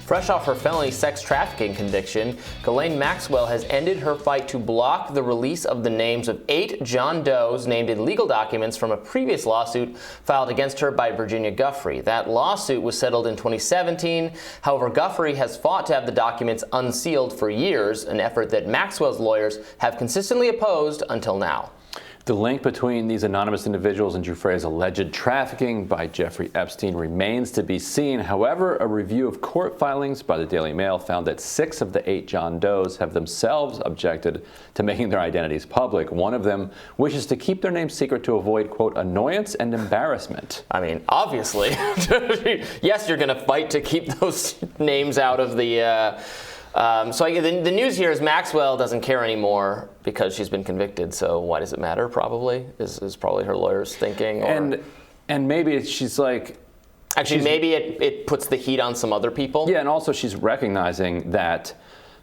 Fresh off her felony sex trafficking conviction, Ghislaine Maxwell has ended her fight to block the release of the names of 8 John Does named in legal documents from a previous lawsuit filed against her by Virginia Giuffre. That lawsuit was settled in 2017. However, Giuffre has fought to have the documents unsealed for years, an effort that Maxwell's lawyers have consistently opposed until now. The link between these anonymous individuals and Giuffre's alleged trafficking by Jeffrey Epstein remains to be seen. However, a review of court filings by the Daily Mail found that 6 of the 8 John Does have themselves objected to making their identities public. One of them wishes to keep their names secret to avoid, quote, annoyance and embarrassment. I mean, obviously. Yes, you're going to fight to keep those names out of the... the news here is Maxwell doesn't care anymore because she's been convicted. So why does it matter? Probably is probably her lawyers thinking. Or, and maybe she's like. Actually, maybe it puts the heat on some other people. Yeah, and also she's recognizing that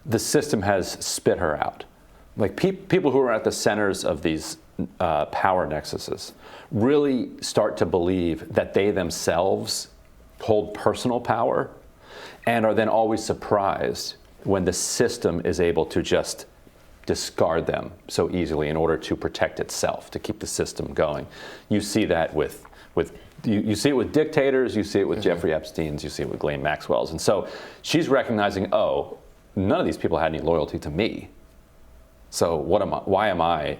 the system has spit her out. Like people who are at the centers of these power nexuses really start to believe that they themselves hold personal power, and are then always surprised when the system is able to just discard them so easily in order to protect itself, to keep the system going. You see that with you see it with dictators, you see it with Jeffrey Epstein's, you see it with Ghislaine Maxwell's. And so she's recognizing, oh, none of these people had any loyalty to me. So why am I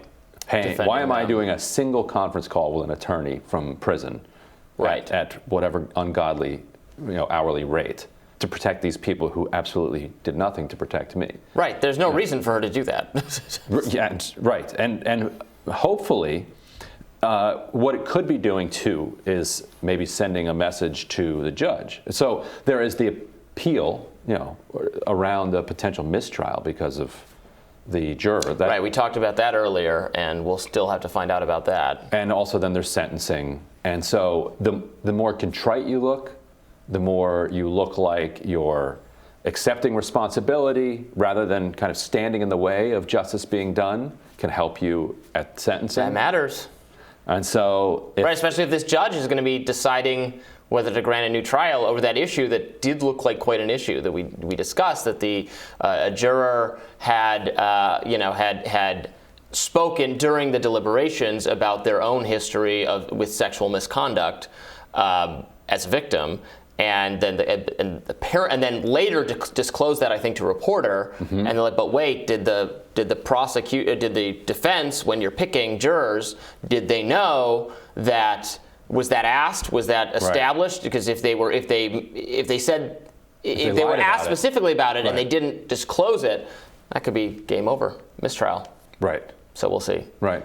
doing a single conference call with an attorney from prison at whatever ungodly, hourly rate, to protect these people who absolutely did nothing to protect me. Right. There's no reason for her to do that. Yeah, right. And hopefully, what it could be doing too is maybe sending a message to the judge. So there is the appeal, around the potential mistrial because of the juror. Right. We talked about that earlier, and we'll still have to find out about that. And also then there's sentencing. And so the more contrite you look, the more you look like you're accepting responsibility rather than kind of standing in the way of justice being done, can help you at sentencing. That matters. And so... especially if this judge is going to be deciding whether to grant a new trial over that issue that did look like quite an issue that we discussed, that the juror had spoken during the deliberations about their own history with sexual misconduct as a victim. And then the parent, and then later disclosed that, I think, to a reporter. And they're like, but wait, did the defense, when you're picking jurors, did they know that? Was that asked? Was that established? Right. Because if they were asked specifically about it and they didn't disclose it, that could be game over, mistrial. Right. So we'll see. Right.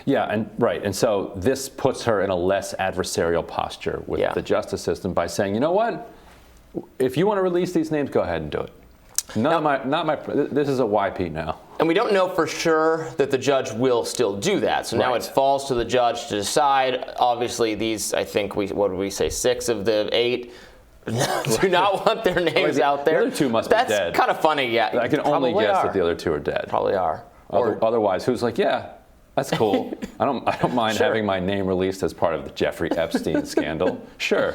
Yeah, and so this puts her in a less adversarial posture with the justice system by saying, you know what? If you want to release these names, go ahead and do it. This is a YP now. And we don't know for sure that the judge will still do that. So now it falls to the judge to decide. Obviously, these, I think, what did we say, 6 of the 8 do not want their names out there. The other 2 must be dead. That's kind of funny, yeah. I can only guess that the other 2 are dead. Probably are. Otherwise, who's like, yeah, that's cool. I don't mind having my name released as part of the Jeffrey Epstein scandal. Sure.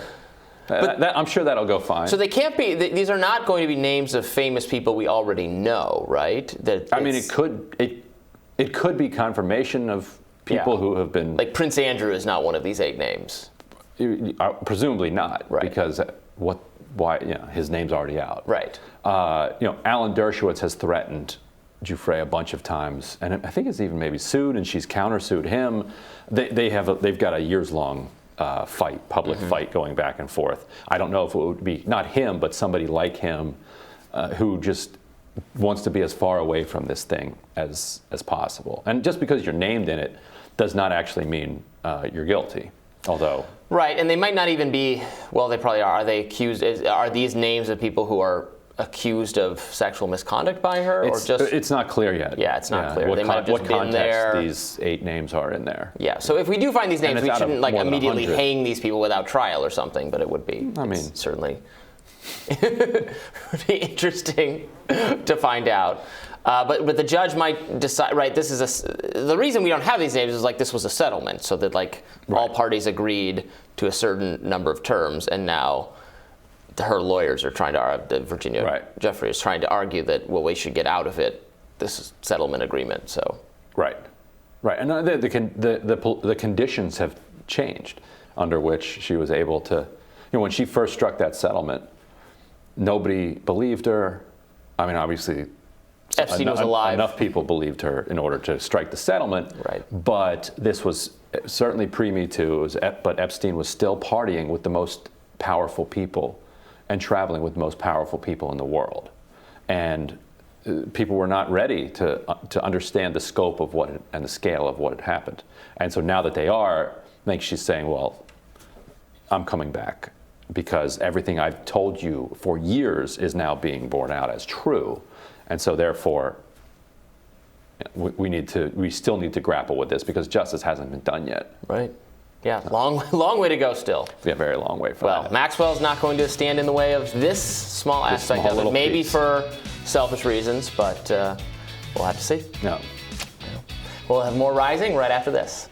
But I'm sure that'll go fine. So they can't be, these are not going to be names of famous people we already know, right? It could be confirmation of people who have been... Like Prince Andrew is not one of these 8 names. Presumably not, because his name's already out. Right. Alan Dershowitz has threatened Giuffre a bunch of times, and I think it's even maybe sued, and she's countersued him. They've got a years-long public fight going back and forth. I don't know if it would be not him, but somebody like him who just wants to be as far away from this thing as possible. And just because you're named in it does not actually mean you're guilty. Although right, and they might not even be. Well, they probably are. Are they accused? Are these names of people who are accused of sexual misconduct by her, or just? It's not clear yet. Yeah, it's not clear. They might have just what been context there. These 8 names are in there. Yeah. So if we do find these names, we shouldn't immediately 100. hang these people without trial or something. But it would be. Certainly would be interesting to find out. But the judge might decide. Right. This is the reason we don't have these names is this was a settlement, so that all parties agreed to a certain number of terms, and now her lawyers are trying to, Virginia Right. Giuffre is trying to argue that, well, we should get out of it, this settlement agreement. So Right. And the conditions have changed under which she was able to, when she first struck that settlement, nobody believed her. I mean, obviously, Epstein was alive. Enough people believed her in order to strike the settlement. Right. But this was certainly pre-Me Too. But Epstein was still partying with the most powerful people and traveling with the most powerful people in the world. And people were not ready to understand the scope of and the scale of what had happened. And so now that they are, I think she's saying, well, I'm coming back because everything I've told you for years is now being borne out as true. And so therefore, we still need to grapple with this because justice hasn't been done yet. Right. Yeah, long way to go still. Yeah, very long way for Well, that. Maxwell's not going to stand in the way of this small aspect of it, maybe piece. for selfish reasons, but we'll have to see. No. We'll have more Rising right after this.